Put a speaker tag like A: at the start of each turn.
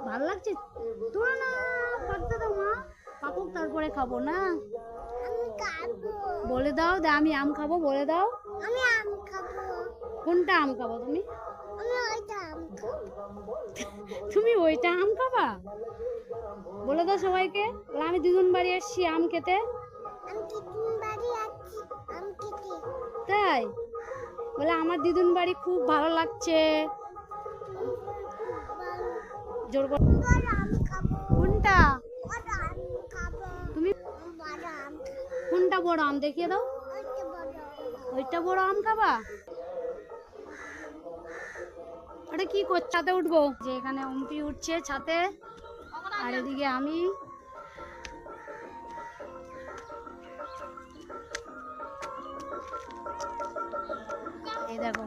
A: ভাল লাগছে তোর না পারতে দাও মা পাকুক তারপরে খাবো না বলে দাও দে আমি আম খাবো বলে দাও কোনটা আম খাবো তুমি তুমি ওইটা আম খাবা বলে দাও সবাইকে আমি দুজন বাড়ি এসছি আম খেতে তাই বলে আমার দিদুন বাড়ি খুব ভালো লাগছে জোর করে কোনটা তুমি কোনটা বড় আম দেখিয়ে দাও ওইটা বড় আম খাবা ওটা কি করছে ছাদে উঠবো যে এখানে অম্পি উঠছে ছাদে আর এদিকে আমি এই দেখো